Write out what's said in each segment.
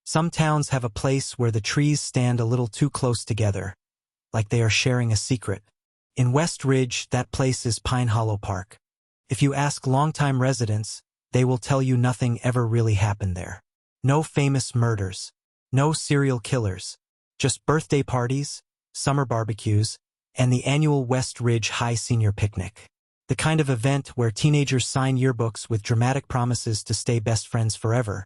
Some towns have a place where the trees stand a little too close together, like they are sharing a secret. In West Ridge, that place is Pine Hollow Park. If you ask longtime residents, they will tell you nothing ever really happened there. No famous murders. No serial killers. Just birthday parties, summer barbecues, and the annual West Ridge High Senior Picnic. The kind of event where teenagers sign yearbooks with dramatic promises to stay best friends forever,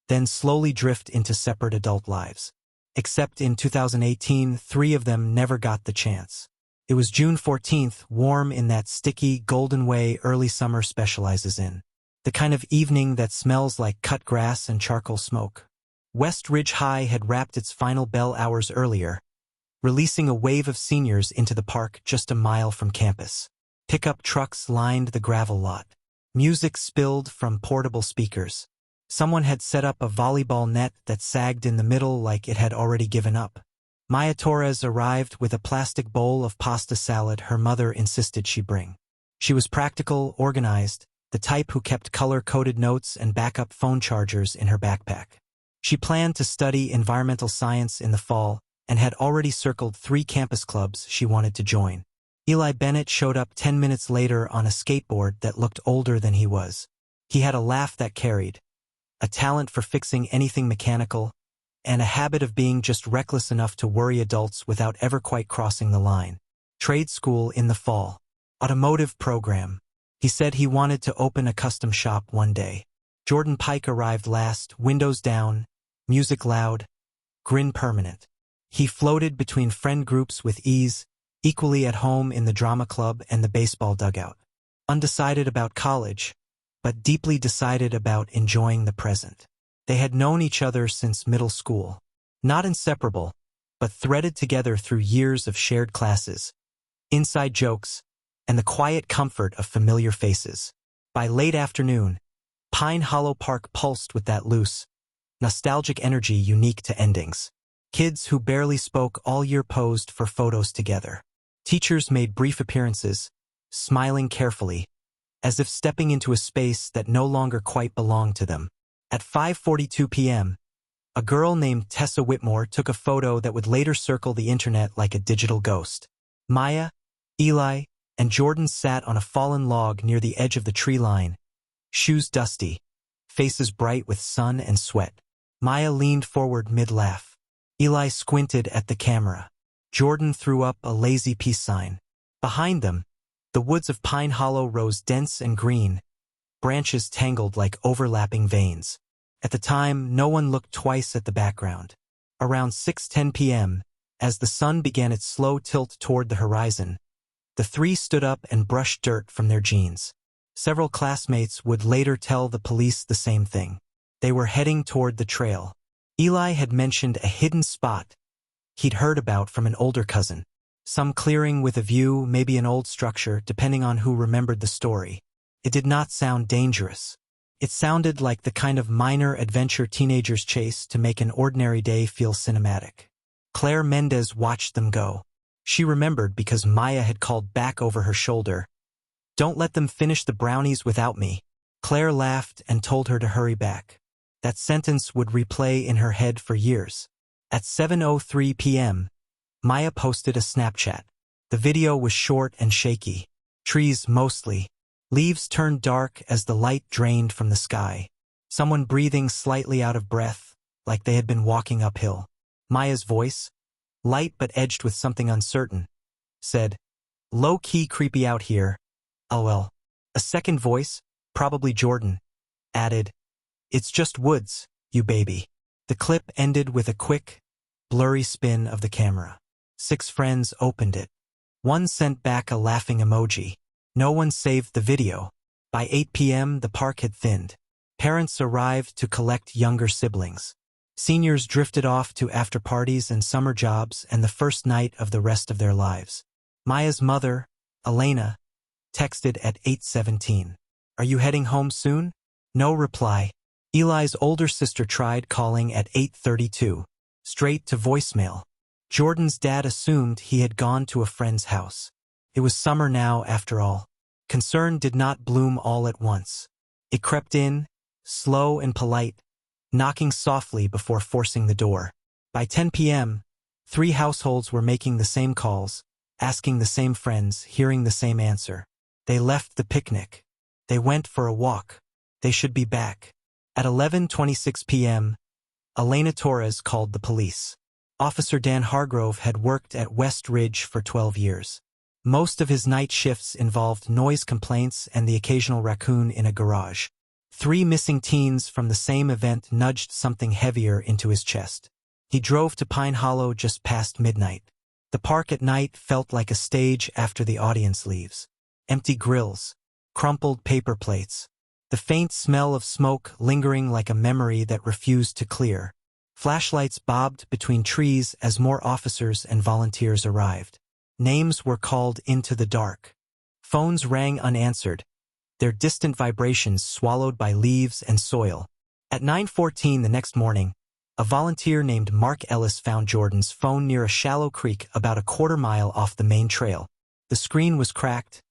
then slowly drift into separate adult lives. Except in 2018, 3 of them never got the chance. It was June 14th, warm in that sticky, golden way early summer specializes in. The kind of evening that smells like cut grass and charcoal smoke. West Ridge High had wrapped its final bell hours earlier, releasing a wave of seniors into the park just a mile from campus. Pickup trucks lined the gravel lot. Music spilled from portable speakers. Someone had set up a volleyball net that sagged in the middle like it had already given up. Maya Torres arrived with a plastic bowl of pasta salad her mother insisted she bring. She was practical, organized, the type who kept color-coded notes and backup phone chargers in her backpack. She planned to study environmental science in the fall and had already circled 3 campus clubs she wanted to join. Eli Bennett showed up 10 minutes later on a skateboard that looked older than he was. He had a laugh that carried, a talent for fixing anything mechanical, and a habit of being just reckless enough to worry adults without ever quite crossing the line. Trade school in the fall. Automotive program. He said he wanted to open a custom shop one day. Jordan Pike arrived last, windows down, music loud, grin permanent. He floated between friend groups with ease, equally at home in the drama club and the baseball dugout. Undecided about college, but deeply decided about enjoying the present. They had known each other since middle school. Not inseparable, but threaded together through years of shared classes, inside jokes, and the quiet comfort of familiar faces. By late afternoon, Pine Hollow Park pulsed with that loose, nostalgic energy unique to endings. Kids who barely spoke all year posed for photos together. Teachers made brief appearances, smiling carefully, as if stepping into a space that no longer quite belonged to them. At 5:42 p.m., a girl named Tessa Whitmore took a photo that would later circle the internet like a digital ghost. Maya, Eli, and Jordan sat on a fallen log near the edge of the tree line, shoes dusty, faces bright with sun and sweat. Maya leaned forward mid-laugh. Eli squinted at the camera. Jordan threw up a lazy peace sign. Behind them, the woods of Pine Hollow rose dense and green, branches tangled like overlapping veins. At the time, no one looked twice at the background. Around 6:10 p.m., as the sun began its slow tilt toward the horizon, the 3 stood up and brushed dirt from their jeans. Several classmates would later tell the police the same thing. They were heading toward the trail. Eli had mentioned a hidden spot he'd heard about from an older cousin. Some clearing with a view, maybe an old structure, depending on who remembered the story. It did not sound dangerous. It sounded like the kind of minor adventure teenagers chase to make an ordinary day feel cinematic. Claire Mendez watched them go. She remembered because Maya had called back over her shoulder, "Don't let them finish the brownies without me." Claire laughed and told her to hurry back. That sentence would replay in her head for years. At 7:03 p.m., Maya posted a Snapchat. The video was short and shaky. Trees mostly. Leaves turned dark as the light drained from the sky. Someone breathing slightly out of breath, like they had been walking uphill. Maya's voice, light but edged with something uncertain, said, "Low-key creepy out here. LOL." A second voice, probably Jordan, added, "It's just woods, you baby." The clip ended with a quick, blurry spin of the camera. 6 friends opened it. One sent back a laughing emoji. No one saved the video. By 8 p.m., the park had thinned. Parents arrived to collect younger siblings. Seniors drifted off to after-parties and summer jobs and the first night of the rest of their lives. Maya's mother, Elena, texted at 8:17. "Are you heading home soon?" No reply. Eli's older sister tried calling at 8:32. Straight to voicemail. Jordan's dad assumed he had gone to a friend's house. It was summer now, after all. Concern did not bloom all at once. It crept in, slow and polite, knocking softly before forcing the door. By 10 p.m., 3 households were making the same calls, asking the same friends, hearing the same answer. They left the picnic. They went for a walk. They should be back. At 11:26 p.m., Elena Torres called the police. Officer Dan Hargrove had worked at West Ridge for 12 years. Most of his night shifts involved noise complaints and the occasional raccoon in a garage. 3 missing teens from the same event nudged something heavier into his chest. He drove to Pine Hollow just past midnight. The park at night felt like a stage after the audience leaves. Empty grills, crumpled paper plates, the faint smell of smoke lingering like a memory that refused to clear. Flashlights bobbed between trees as more officers and volunteers arrived. Names were called into the dark. Phones rang unanswered, their distant vibrations swallowed by leaves and soil. At 9:14 the next morning, a volunteer named Mark Ellis found Jordan's phone near a shallow creek about a quarter-mile off the main trail. The screen was cracked,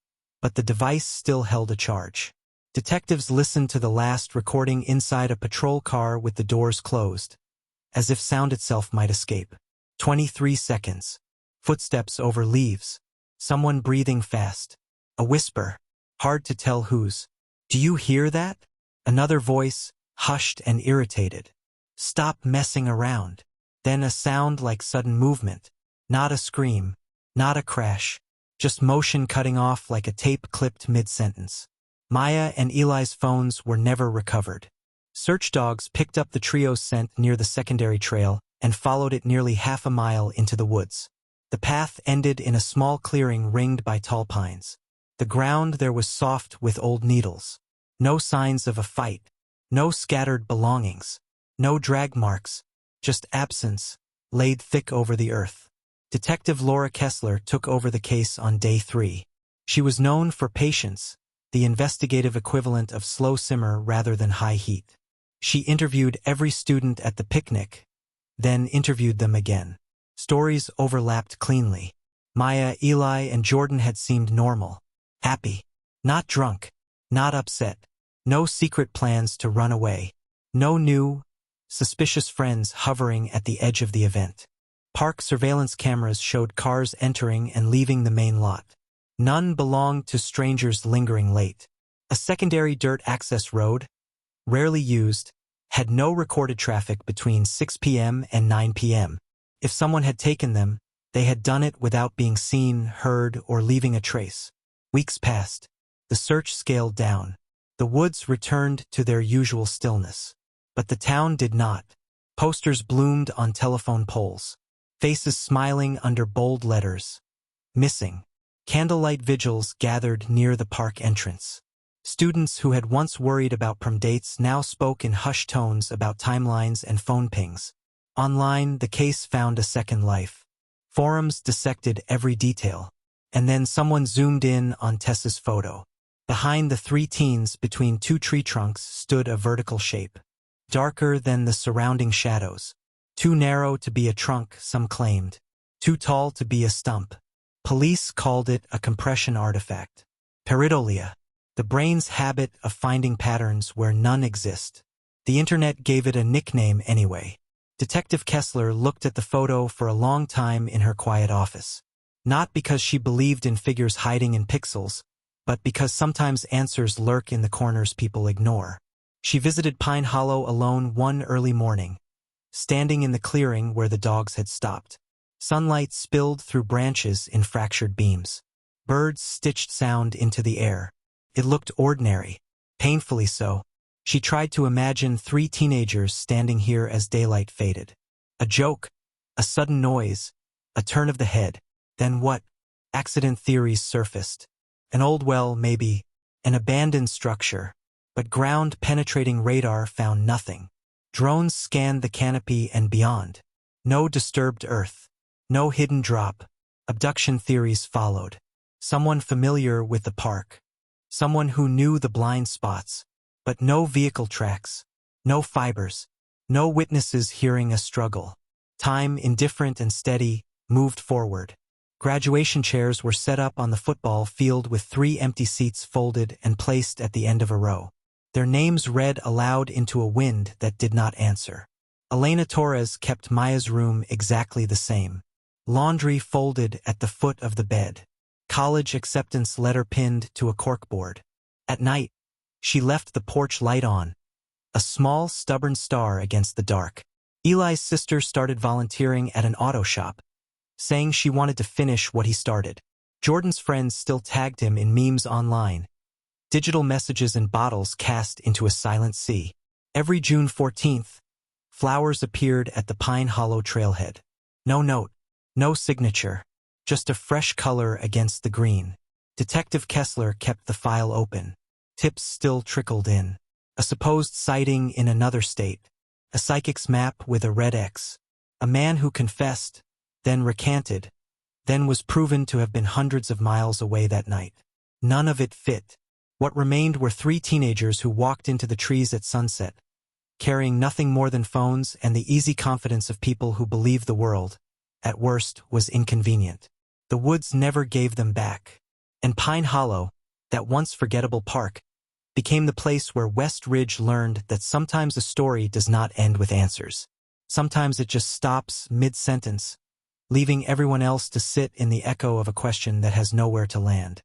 but the device still held a charge. Detectives listened to the last recording inside a patrol car with the doors closed, as if sound itself might escape. 23 seconds. Footsteps over leaves. Someone breathing fast. A whisper. Hard to tell whose. "Do you hear that?" Another voice, hushed and irritated. "Stop messing around." Then a sound like sudden movement. Not a scream. Not a crash. Just motion cutting off like a tape clipped mid-sentence. Maya and Eli's phones were never recovered. Search dogs picked up the trio's scent near the secondary trail and followed it nearly half a mile into the woods. The path ended in a small clearing ringed by tall pines. The ground there was soft with old needles. No signs of a fight. No scattered belongings. No drag marks. Just absence, laid thick over the earth. Detective Laura Kessler took over the case on day 3. She was known for patience, the investigative equivalent of slow simmer rather than high heat. She interviewed every student at the picnic, then interviewed them again. Stories overlapped cleanly. Maya, Eli, and Jordan had seemed normal. Happy. Not drunk. Not upset. No secret plans to run away. No new, suspicious friends hovering at the edge of the event. Park surveillance cameras showed cars entering and leaving the main lot. None belonged to strangers lingering late. A secondary dirt access road, rarely used, had no recorded traffic between 6 p.m. and 9 p.m. If someone had taken them, they had done it without being seen, heard, or leaving a trace. Weeks passed. The search scaled down. The woods returned to their usual stillness. But the town did not. Posters bloomed on telephone poles. Faces smiling under bold letters. Missing. Candlelight vigils gathered near the park entrance. Students who had once worried about prom dates now spoke in hushed tones about timelines and phone pings. Online, the case found a second life. Forums dissected every detail. And then someone zoomed in on Tessa's photo. Behind the 3 teens between 2 tree trunks stood a vertical shape. Darker than the surrounding shadows. Too narrow to be a trunk, some claimed. Too tall to be a stump. Police called it a compression artifact. Pareidolia. The brain's habit of finding patterns where none exist. The internet gave it a nickname anyway. Detective Kessler looked at the photo for a long time in her quiet office. Not because she believed in figures hiding in pixels, but because sometimes answers lurk in the corners people ignore. She visited Pine Hollow alone one early morning, standing in the clearing where the dogs had stopped. Sunlight spilled through branches in fractured beams. Birds stitched sound into the air. It looked ordinary, painfully so. She tried to imagine 3 teenagers standing here as daylight faded. A joke, a sudden noise, a turn of the head. Then what? Accident theories surfaced. An old well, maybe. An abandoned structure. But ground-penetrating radar found nothing. Drones scanned the canopy and beyond. No disturbed earth. No hidden drop. Abduction theories followed. Someone familiar with the park. Someone who knew the blind spots. But no vehicle tracks. No fibers. No witnesses hearing a struggle. Time, indifferent and steady, moved forward. Graduation chairs were set up on the football field with 3 empty seats folded and placed at the end of a row. their names read aloud into a wind that did not answer. Elena Torres kept Maya's room exactly the same. Laundry folded at the foot of the bed. College acceptance letter pinned to a corkboard. At night, she left the porch light on, a small, stubborn star against the dark. Eli's sister started volunteering at an auto shop, saying she wanted to finish what he started. Jordan's friends still tagged him in memes online. Digital messages in bottles cast into a silent sea. Every June 14th, flowers appeared at the Pine Hollow trailhead. No note, no signature, just a fresh color against the green. Detective Kessler kept the file open. Tips still trickled in. A supposed sighting in another state. A psychic's map with a red X. A man who confessed, then recanted, then was proven to have been hundreds of miles away that night. None of it fit. What remained were 3 teenagers who walked into the trees at sunset, carrying nothing more than phones and the easy confidence of people who believed the world, at worst, was inconvenient. The woods never gave them back. And Pine Hollow, that once forgettable park, became the place where West Ridge learned that sometimes a story does not end with answers. Sometimes it just stops mid-sentence, leaving everyone else to sit in the echo of a question that has nowhere to land.